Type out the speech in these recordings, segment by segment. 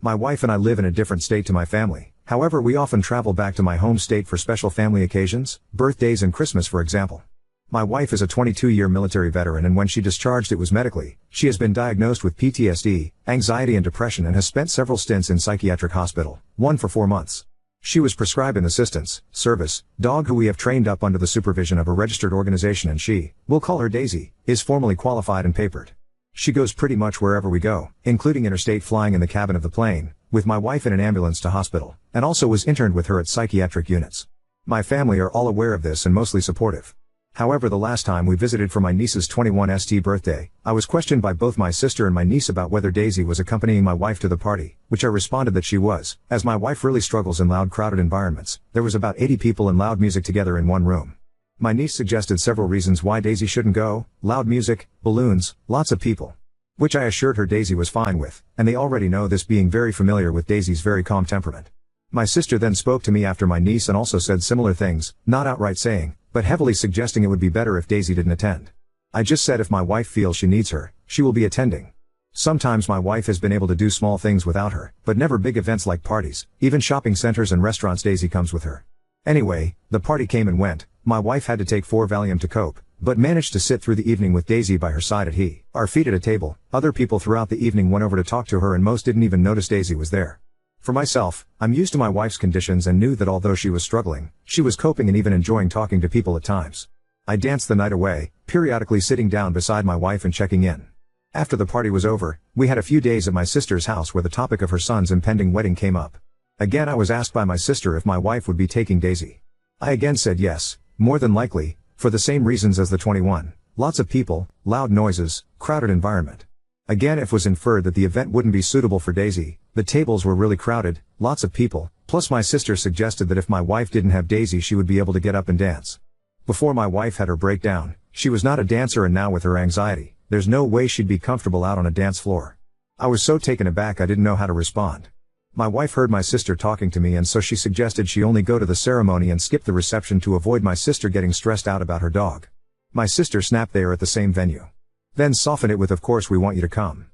My wife and I live in a different state to my family. However, we often travel back to my home state for special family occasions, birthdays and Christmas for example. My wife is a 22-year military veteran, and when she discharged it was medically. She has been diagnosed with PTSD, anxiety and depression, and has spent several stints in psychiatric hospital, one for 4 months. She was prescribed an assistance, service, dog who we have trained up under the supervision of a registered organization, and she, we'll call her Daisy, is formally qualified and papered. She goes pretty much wherever we go, including interstate flying in the cabin of the plane, with my wife in an ambulance to hospital, and also was interned with her at psychiatric units. My family are all aware of this and mostly supportive. However, the last time we visited for my niece's 21st birthday, I was questioned by both my sister and my niece about whether Daisy was accompanying my wife to the party, which I responded that she was, as my wife really struggles in loud crowded environments. There was about 80 people and loud music together in one room. My niece suggested several reasons why Daisy shouldn't go: loud music, balloons, lots of people. Which I assured her Daisy was fine with, and they already know this, being very familiar with Daisy's very calm temperament. My sister then spoke to me after my niece and also said similar things, not outright saying, but heavily suggesting it would be better if Daisy didn't attend. I just said if my wife feels she needs her, she will be attending. Sometimes my wife has been able to do small things without her, but never big events like parties, even shopping centers and restaurants. Daisy comes with her. Anyway, the party came and went. My wife had to take 4 Valium to cope, but managed to sit through the evening with Daisy by her side at our feet at a table. Other people throughout the evening went over to talk to her, and most didn't even notice Daisy was there. For myself, I'm used to my wife's conditions and knew that although she was struggling, she was coping and even enjoying talking to people at times. I danced the night away, periodically sitting down beside my wife and checking in. After the party was over, we had a few days at my sister's house where the topic of her son's impending wedding came up. Again, I was asked by my sister if my wife would be taking Daisy. I again said yes, more than likely, for the same reasons as the 21. Lots of people, loud noises, crowded environment. Again, it was inferred that the event wouldn't be suitable for Daisy. The tables were really crowded, lots of people, plus my sister suggested that if my wife didn't have Daisy she would be able to get up and dance. Before my wife had her breakdown, she was not a dancer, and now with her anxiety, there's no way she'd be comfortable out on a dance floor. I was so taken aback I didn't know how to respond. My wife heard my sister talking to me, and so she suggested she only go to the ceremony and skip the reception to avoid my sister getting stressed out about her dog. My sister snapped, they are at the same venue. Then softened it with, of course we want you to come.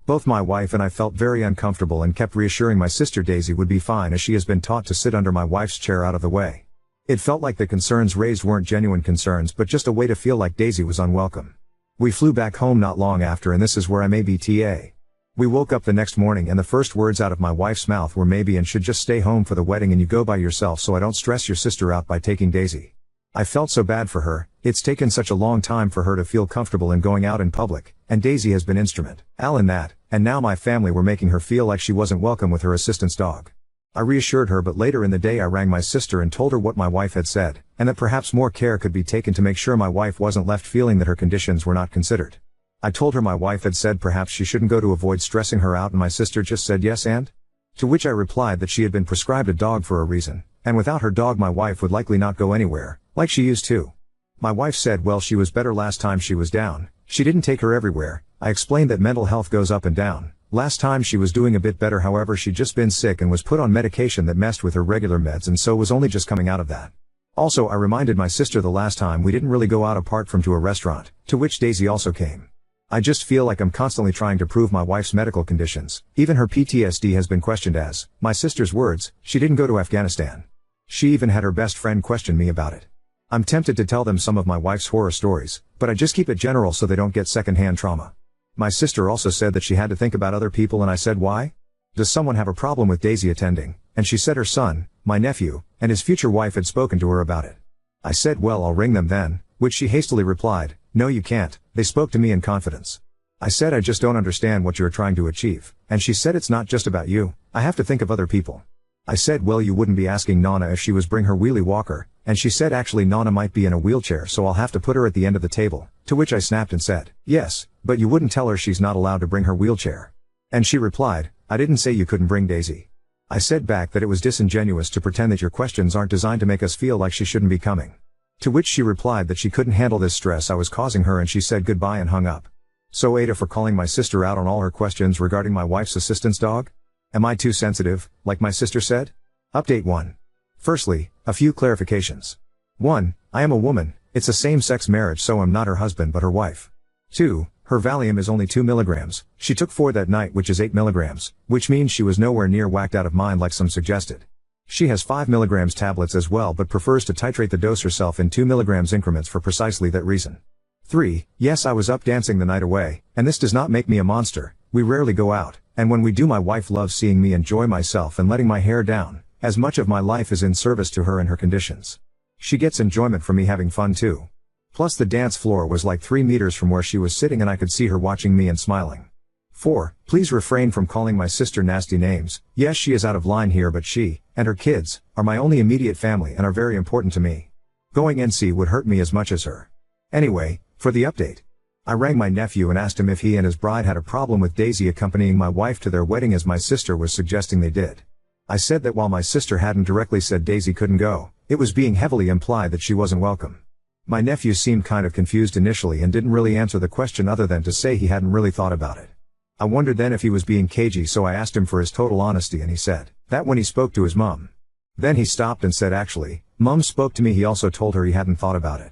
Both my wife and I felt very uncomfortable and kept reassuring my sister Daisy would be fine, as she has been taught to sit under my wife's chair out of the way. It felt like the concerns raised weren't genuine concerns but just a way to feel like Daisy was unwelcome. We flew back home not long after, and this is where I may be TA. We woke up the next morning and the first words out of my wife's mouth were maybe and should just stay home for the wedding and you go by yourself so I don't stress your sister out by taking Daisy. I felt so bad for her. It's taken such a long time for her to feel comfortable in going out in public, and Daisy has been instrumental in that, and now my family were making her feel like she wasn't welcome with her assistant's dog. I reassured her, but later in the day I rang my sister and told her what my wife had said, and that perhaps more care could be taken to make sure my wife wasn't left feeling that her conditions were not considered. I told her my wife had said perhaps she shouldn't go to avoid stressing her out, and my sister just said yes, and? To which I replied that she had been prescribed a dog for a reason, and without her dog my wife would likely not go anywhere, like she used to. My wife said well, she was better last time she was down, she didn't take her everywhere. I explained that mental health goes up and down. Last time she was doing a bit better, however she'd just been sick and was put on medication that messed with her regular meds, and so was only just coming out of that. Also, I reminded my sister the last time we didn't really go out apart from to a restaurant, to which Daisy also came. I just feel like I'm constantly trying to prove my wife's medical conditions. Even her PTSD has been questioned, as, my sister's words, she didn't go to Afghanistan. She even had her best friend question me about it. I'm tempted to tell them some of my wife's horror stories, but I just keep it general so they don't get secondhand trauma. My sister also said that she had to think about other people, and I said why? Does someone have a problem with Daisy attending? And she said her son, my nephew, and his future wife had spoken to her about it. I said well, I'll ring them then, which she hastily replied, no you can't, they spoke to me in confidence. I said I just don't understand what you're trying to achieve, and she said it's not just about you, I have to think of other people. I said well, you wouldn't be asking Nana if she was bring her wheelie walker, and she said actually Nana might be in a wheelchair so I'll have to put her at the end of the table, to which I snapped and said, yes, but you wouldn't tell her she's not allowed to bring her wheelchair. And she replied, I didn't say you couldn't bring Daisy. I said back that it was disingenuous to pretend that your questions aren't designed to make us feel like she shouldn't be coming. To which she replied that she couldn't handle this stress I was causing her, and she said goodbye and hung up. So Ada for calling my sister out on all her questions regarding my wife's assistant's dog? Am I too sensitive, like my sister said? Update 1. Firstly, a few clarifications. 1. I am a woman, it's a same-sex marriage so I'm not her husband but her wife. 2. Her Valium is only 2 milligrams, she took 4 that night which is 8 milligrams, which means she was nowhere near whacked out of mind like some suggested. She has 5 milligrams tablets as well but prefers to titrate the dose herself in 2 milligrams increments for precisely that reason. 3. Yes, I was up dancing the night away, and this does not make me a monster. We rarely go out, and when we do my wife loves seeing me enjoy myself and letting my hair down, as much of my life is in service to her and her conditions. She gets enjoyment from me having fun too. Plus the dance floor was like 3 meters from where she was sitting and I could see her watching me and smiling. 4. Please refrain from calling my sister nasty names. Yes, she is out of line here but she, and her kids, are my only immediate family and are very important to me. Going NC would hurt me as much as her. Anyway, for the update. I rang my nephew and asked him if he and his bride had a problem with Daisy accompanying my wife to their wedding as my sister was suggesting they did. I said that while my sister hadn't directly said Daisy couldn't go, it was being heavily implied that she wasn't welcome. My nephew seemed kind of confused initially and didn't really answer the question other than to say he hadn't really thought about it. I wondered then if he was being cagey, so I asked him for his total honesty and he said that when he spoke to his mom. Then he stopped and said actually, Mom spoke to me. He also told her he hadn't thought about it.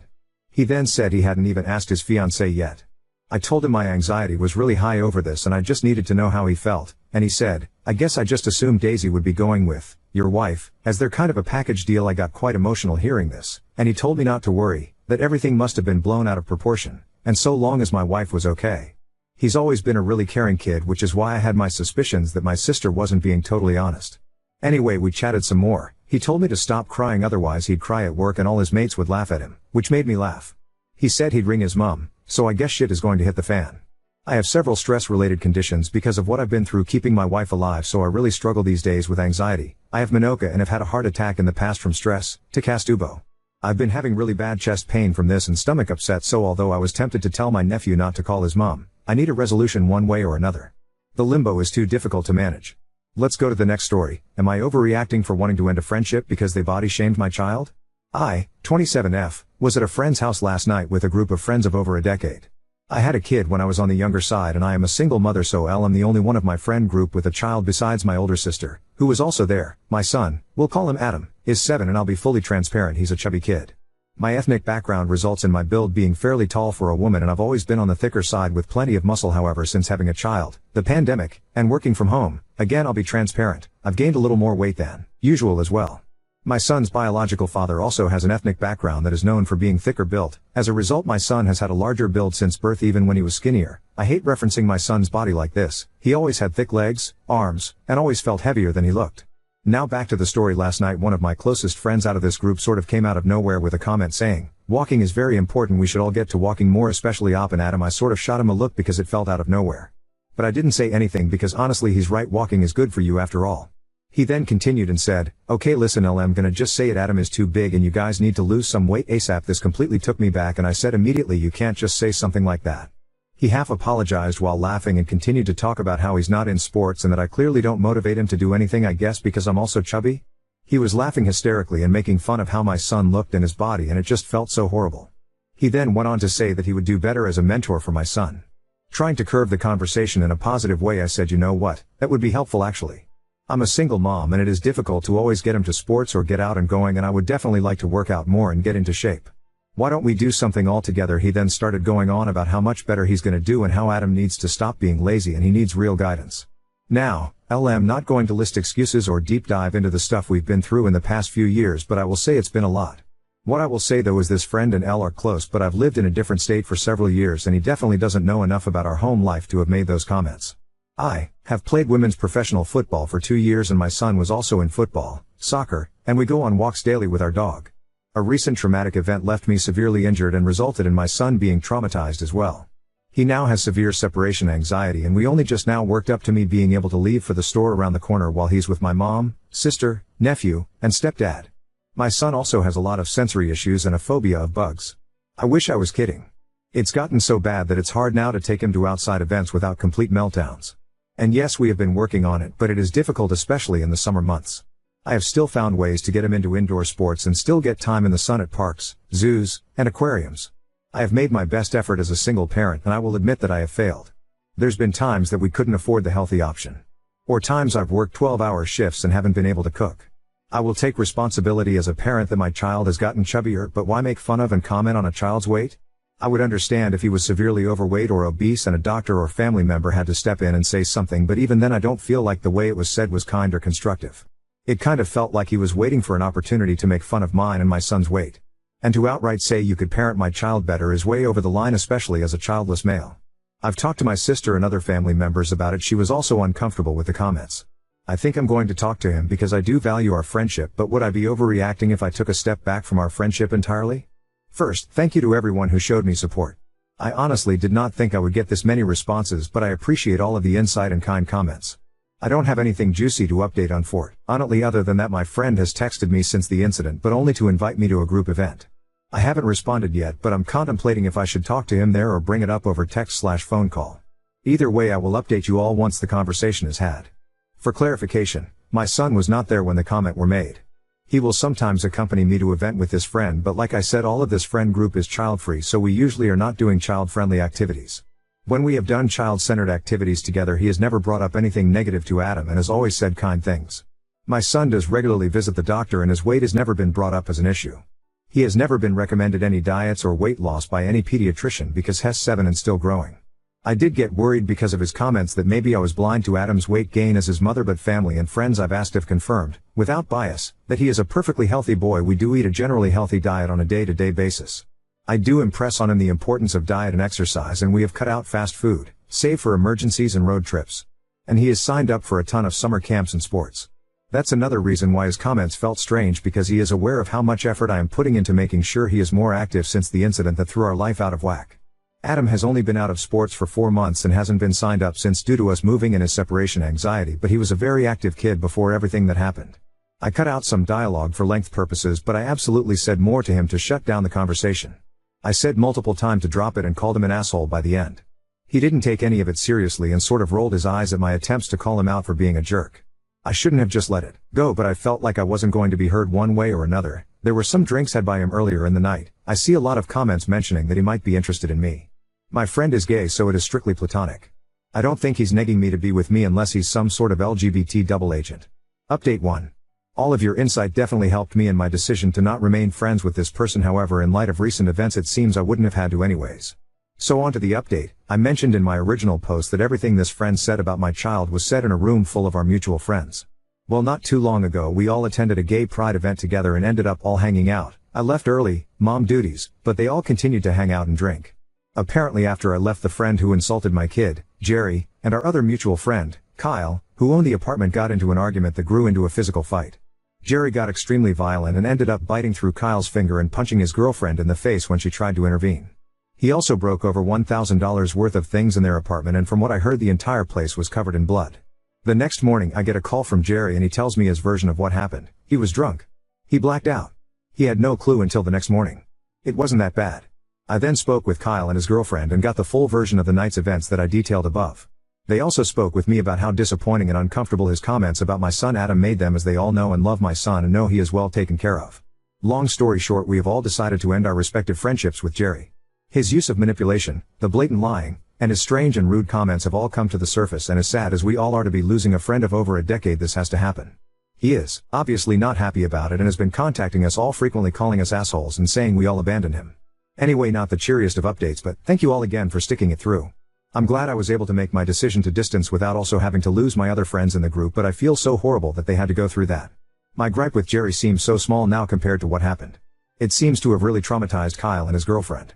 He then said he hadn't even asked his fiancée yet. I told him my anxiety was really high over this and I just needed to know how he felt, and he said, I guess I just assumed Daisy would be going with your wife, as they're kind of a package deal. I got quite emotional hearing this, and he told me not to worry, that everything must have been blown out of proportion, and so long as my wife was okay. He's always been a really caring kid, which is why I had my suspicions that my sister wasn't being totally honest. Anyway, we chatted some more. He told me to stop crying otherwise he'd cry at work and all his mates would laugh at him, which made me laugh. He said he'd ring his mom, so I guess shit is going to hit the fan. I have several stress-related conditions because of what I've been through keeping my wife alive, so I really struggle these days with anxiety. I have Minoka and have had a heart attack in the past from stress, to Castubo. I've been having really bad chest pain from this and stomach upset, so although I was tempted to tell my nephew not to call his mom, I need a resolution one way or another. The limbo is too difficult to manage. Let's go to the next story. Am I overreacting for wanting to end a friendship because they body shamed my child? I, 27F, was at a friend's house last night with a group of friends of over a decade. I had a kid when I was on the younger side and I am a single mother, so I'm the only one of my friend group with a child besides my older sister, who was also there. My son, we'll call him Adam, is 7 and I'll be fully transparent, he's a chubby kid. My ethnic background results in my build being fairly tall for a woman and I've always been on the thicker side with plenty of muscle. However, since having a child, the pandemic, and working from home, again I'll be transparent, I've gained a little more weight than usual as well. My son's biological father also has an ethnic background that is known for being thicker built. As a result, my son has had a larger build since birth even when he was skinnier. I hate referencing my son's body like this. He always had thick legs, arms, and always felt heavier than he looked. Now back to the story. Last night one of my closest friends out of this group sort of came out of nowhere with a comment saying, walking is very important, we should all get to walking more, especially Op and Adam. I sort of shot him a look because it felt out of nowhere. But I didn't say anything because honestly he's right, walking is good for you after all. He then continued and said, okay listen I'm gonna just say it, Adam is too big and you guys need to lose some weight ASAP. This completely took me back and I said immediately, you can't just say something like that. He half apologized while laughing and continued to talk about how he's not in sports and that I clearly don't motivate him to do anything, I guess because I'm also chubby. He was laughing hysterically and making fun of how my son looked and his body, and it just felt so horrible. He then went on to say that he would do better as a mentor for my son. Trying to curve the conversation in a positive way, I said, you know what, that would be helpful actually. I'm a single mom and it is difficult to always get him to sports or get out and going, and I would definitely like to work out more and get into shape. Why don't we do something all together? He then started going on about how much better he's gonna do and how Adam needs to stop being lazy and he needs real guidance. Now, I'm not going to list excuses or deep dive into the stuff we've been through in the past few years, but I will say it's been a lot. What I will say though is this friend and L are close, but I've lived in a different state for several years and he definitely doesn't know enough about our home life to have made those comments. I have played women's professional football for 2 years and my son was also in football, soccer, and we go on walks daily with our dog. A recent traumatic event left me severely injured and resulted in my son being traumatized as well. He now has severe separation anxiety and we only just now worked up to me being able to leave for the store around the corner while he's with my mom, sister, nephew, and stepdad. My son also has a lot of sensory issues and a phobia of bugs. I wish I was kidding. It's gotten so bad that it's hard now to take him to outside events without complete meltdowns. And yes, we have been working on it, but it is difficult especially in the summer months. I have still found ways to get him into indoor sports and still get time in the sun at parks, zoos, and aquariums. I have made my best effort as a single parent and I will admit that I have failed. There's been times that we couldn't afford the healthy option. Or times I've worked 12-hour shifts and haven't been able to cook. I will take responsibility as a parent that my child has gotten chubbier, but why make fun of and comment on a child's weight? I would understand if he was severely overweight or obese and a doctor or family member had to step in and say something, but even then I don't feel like the way it was said was kind or constructive. It kind of felt like he was waiting for an opportunity to make fun of mine and my son's weight. And to outright say you could parent my child better is way over the line, especially as a childless male. I've talked to my sister and other family members about it. She was also uncomfortable with the comments. I think I'm going to talk to him because I do value our friendship, but would I be overreacting if I took a step back from our friendship entirely? First, thank you to everyone who showed me support. I honestly did not think I would get this many responses, but I appreciate all of the insight and kind comments. I don't have anything juicy to update unfortunately, other than that my friend has texted me since the incident, but only to invite me to a group event. I haven't responded yet, but I'm contemplating if I should talk to him there or bring it up over text/phone call. Either way, I will update you all once the conversation is had. For clarification, my son was not there when the comment were made. He will sometimes accompany me to event with his friend, but like I said, all of this friend group is child-free, so we usually are not doing child-friendly activities. When we have done child-centered activities together, he has never brought up anything negative to Adam and has always said kind things. My son does regularly visit the doctor and his weight has never been brought up as an issue. He has never been recommended any diets or weight loss by any pediatrician because he's 7 and still growing. I did get worried because of his comments that maybe I was blind to Adam's weight gain as his mother, but family and friends I've asked have confirmed, without bias, that he is a perfectly healthy boy. We do eat a generally healthy diet on a day-to-day basis. I do impress on him the importance of diet and exercise, and we have cut out fast food, save for emergencies and road trips. And he is signed up for a ton of summer camps and sports. That's another reason why his comments felt strange, because he is aware of how much effort I am putting into making sure he is more active since the incident that threw our life out of whack. Adam has only been out of sports for 4 months and hasn't been signed up since due to us moving and his separation anxiety, but he was a very active kid before everything that happened. I cut out some dialogue for length purposes, but I absolutely said more to him to shut down the conversation. I said multiple times to drop it and called him an asshole by the end. He didn't take any of it seriously and sort of rolled his eyes at my attempts to call him out for being a jerk. I shouldn't have just let it go, but I felt like I wasn't going to be heard one way or another. There were some drinks had by him earlier in the night. I see a lot of comments mentioning that he might be interested in me. My friend is gay, so it is strictly platonic. I don't think he's negging me to be with me unless he's some sort of LGBT double agent. Update 1. All of your insight definitely helped me in my decision to not remain friends with this person. However, in light of recent events, it seems I wouldn't have had to anyways. So on to the update. I mentioned in my original post that everything this friend said about my child was said in a room full of our mutual friends. Well, not too long ago we all attended a gay pride event together and ended up all hanging out. I left early, mom duties, but they all continued to hang out and drink. Apparently after I left, the friend who insulted my kid, Jerry, and our other mutual friend, Kyle, who owned the apartment, got into an argument that grew into a physical fight. Jerry got extremely violent and ended up biting through Kyle's finger and punching his girlfriend in the face when she tried to intervene. He also broke over $1,000 worth of things in their apartment, and from what I heard, the entire place was covered in blood. The next morning I get a call from Jerry and he tells me his version of what happened. He was drunk. He blacked out. He had no clue until the next morning. It wasn't that bad. I then spoke with Kyle and his girlfriend and got the full version of the night's events that I detailed above. They also spoke with me about how disappointing and uncomfortable his comments about my son Adam made them, as they all know and love my son and know he is well taken care of. Long story short, we have all decided to end our respective friendships with Jerry. His use of manipulation, the blatant lying, and his strange and rude comments have all come to the surface, and as sad as we all are to be losing a friend of over a decade, this has to happen. He is, obviously, not happy about it and has been contacting us all frequently, calling us assholes and saying we all abandoned him. Anyway, not the cheeriest of updates, but thank you all again for sticking it through. I'm glad I was able to make my decision to distance without also having to lose my other friends in the group, but I feel so horrible that they had to go through that. My gripe with Jerry seems so small now compared to what happened. It seems to have really traumatized Kyle and his girlfriend.